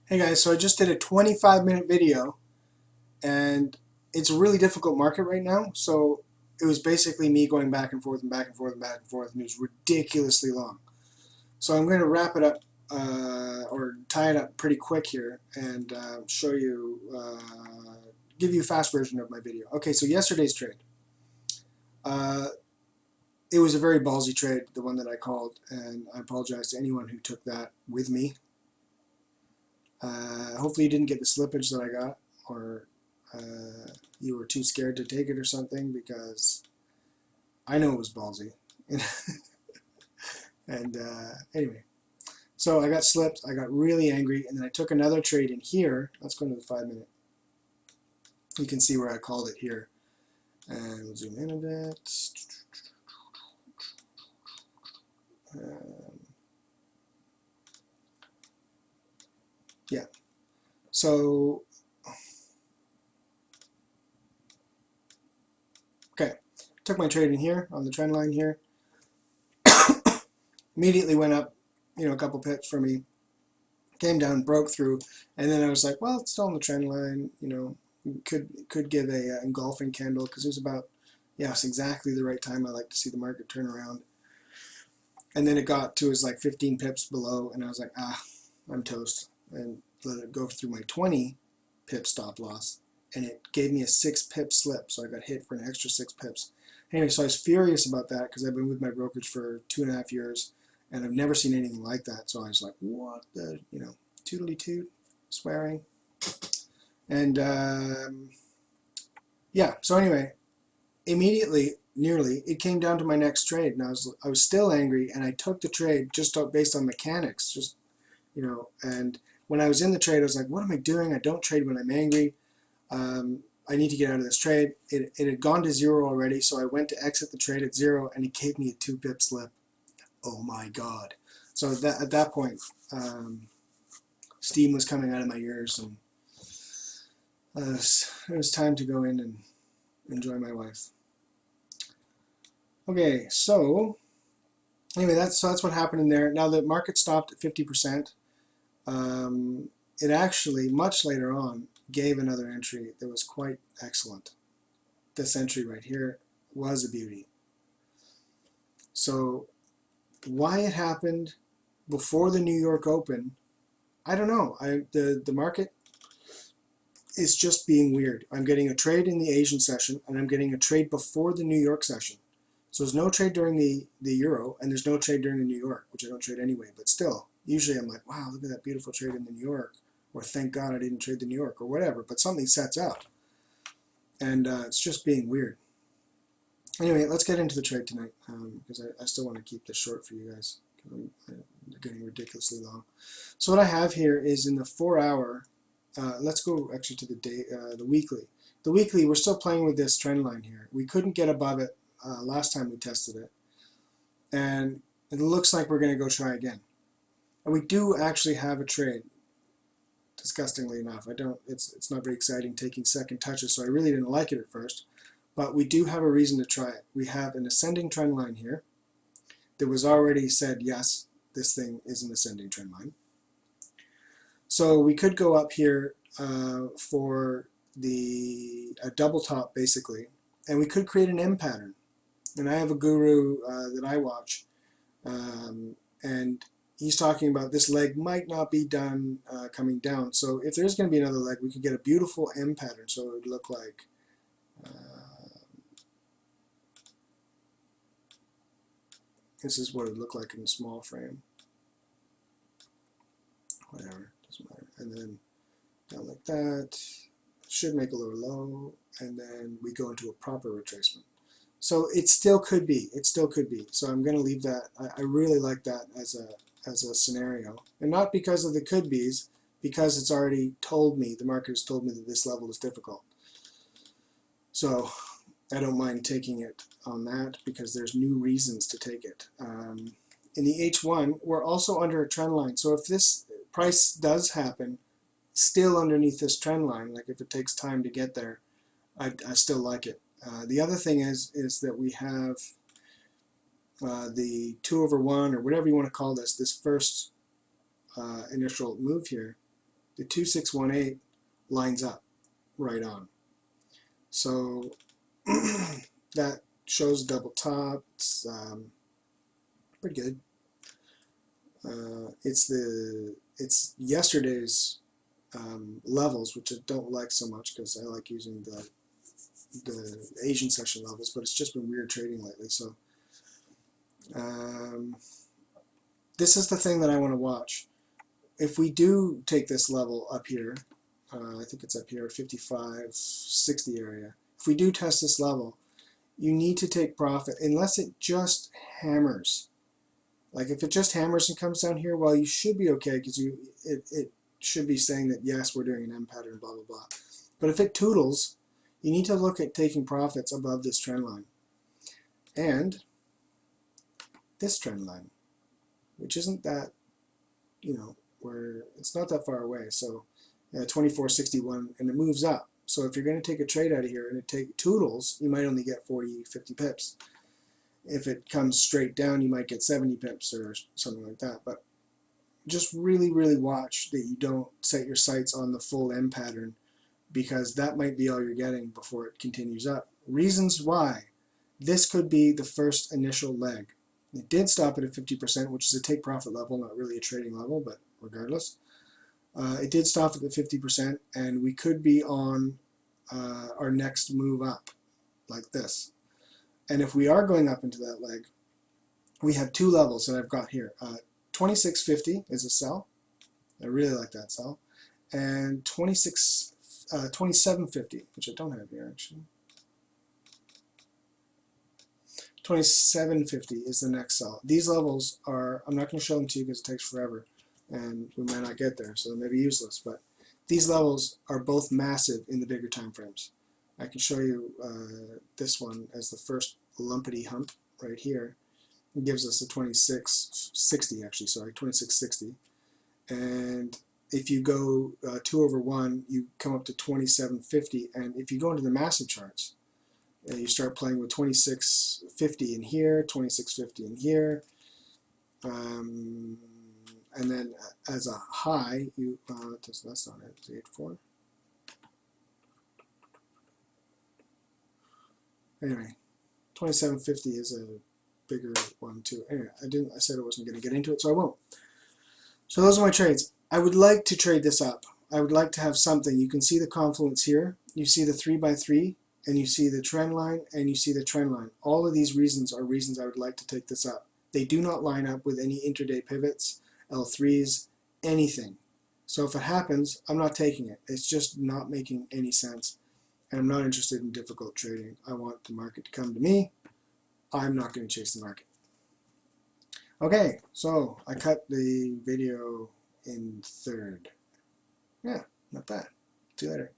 Hey guys, so I just did a 25-minute video and it's a really difficult market right now. So it was basically me going back and forth and back and forth and back and forth, and it was ridiculously long. So I'm going to wrap it up or tie it up pretty quick here and show you, give you a fast version of my video. Okay, so yesterday's trade. Uh, it was a very ballsy trade, the one that I called, and I apologize to anyone who took that with me. Hopefully you didn't get the slippage that I got, or you were too scared to take it or something, because I know it was ballsy. And anyway, so I got slipped, I got really angry, and then I took another trade in here. Let's go into the 5-minute. You can see where I called it here. And we'll zoom in a bit. Yeah. So, okay. Took my trade in here on the trend line here. Immediately went up, a couple pips for me. Came down, broke through, and then I was like, well, it's still on the trend line, could give a engulfing candle, because it was about, yes, exactly the right time I like to see the market turn around. And then it got to, was like 15 pips below, and I was like, I'm toast, and let it go through my 20 pip stop loss, and it gave me a 6 pip slip, so I got hit for an extra 6 pips. Anyway, so I was furious about that, because I've been with my brokerage for 2.5 years, and I've never seen anything like that. So I was like, what the, tootly toot, swearing. And yeah, so anyway, immediately, nearly, it came down to my next trade, and I was still angry, and I took the trade just based on mechanics, and when I was in the trade, I was like, what am I doing? I don't trade when I'm angry. I need to get out of this trade. It had gone to 0 already, so I went to exit the trade at 0, and it gave me a 2 pip slip. Oh my God. So at that point, steam was coming out of my ears, and it was time to go in and enjoy my wife. Okay, so anyway, that's what happened in there. Now the market stopped at 50%. It actually, much later on, gave another entry that was quite excellent. This entry right here was a beauty. So why it happened before the New York Open, I don't know. The market is just being weird. I'm getting a trade in the Asian session, and I'm getting a trade before the New York session. So there's no trade during the Euro, and there's no trade during the New York, which I don't trade anyway. But still, usually I'm like, wow, look at that beautiful trade in the New York, or thank God I didn't trade the New York, or whatever. But something sets out, and it's just being weird. Anyway, let's get into the trade tonight, because I still want to keep this short for you guys. I'm getting ridiculously long. So what I have here is in the 4-hour. Let's go actually to the day, the weekly. The weekly, we're still playing with this trend line here. We couldn't get above it last time we tested it, and it looks like we're going to go try again. And we do actually have a trade. Disgustingly enough, I don't. It's not very exciting taking second touches, so I really didn't like it at first. But we do have a reason to try it. We have an ascending trend line here that was already said, yes, this thing is an ascending trend line. So we could go up here for a double top, basically, and we could create an M pattern. And I have a guru that I watch, and he's talking about this leg might not be done coming down. So if there's going to be another leg, we could get a beautiful M pattern. So it would look like this is what it would look like in a small frame. Whatever, doesn't matter. And then down like that. Should make a lower low, and then we go into a proper retracement. So it still could be. It still could be. So I'm going to leave that. I really like that as a scenario, and not because of the could be's, because it's already told me, the market has told me that this level is difficult. So I don't mind taking it on that, because there's new reasons to take it. In the H1, we're also under a trend line. So if this price does happen still underneath this trend line, like if it takes time to get there, I still like it. The other thing is that we have the 2/1, or whatever you want to call this first initial move here, the 2618 lines up right on. So that shows double top. It's pretty good. It's yesterday's levels, which I don't like so much because I like using the Asian session levels, but it's just been weird trading lately. So this is the thing that I want to watch. If we do take this level up here, I think it's up here at 55.60 area. If we do test this level, you need to take profit unless it just hammers. Like if it just hammers and comes down here, well, you should be okay because it should be saying that yes, we're doing an M pattern, blah blah blah. But if it toodles, you need to look at taking profits above this trend line and this trend line, which isn't that, you know, where it's not that far away. So 24.61, and it moves up. So if you're going to take a trade out of here and it toodles, you might only get 40, 50 pips. If it comes straight down, you might get 70 pips or something like that. But just really, really watch that you don't set your sights on the full M pattern, because that might be all you're getting before it continues up. Reasons why. This could be the first initial leg. It did stop at a 50%, which is a take profit level, not really a trading level, but regardless. It did stop at the 50%, and we could be on our next move up, like this. And if we are going up into that leg, we have two levels that I've got here. 26.50 is a sell. I really like that sell. And 27.50, which I don't have here actually. 27.50 is the next sell. These levels are, I'm not going to show them to you because it takes forever and we might not get there, so they may be useless, but these levels are both massive in the bigger time frames. I can show you this one as the first lumpity hump right here. It gives us a 26.60 actually, sorry, 26.60. And if you go 2 over 1, you come up to 27.50. And if you go into the massive charts, you start playing with 26.50 in here, 26.50 in here, and then as a high, you that's not it. It's 8.4. Anyway, 27.50 is a bigger one too. Anyway, I said I wasn't going to get into it, so I won't. So those are my trades. I would like to trade this up. I would like to have something. You can see the confluence here. You see the 3x3, and you see the trend line, and you see the trend line. All of these reasons are reasons I would like to take this up. They do not line up with any intraday pivots, L3s, anything. So if it happens, I'm not taking it. It's just not making any sense. And I'm not interested in difficult trading. I want the market to come to me. I'm not going to chase the market. Okay, so I cut the video in third. Yeah, not bad. See you later.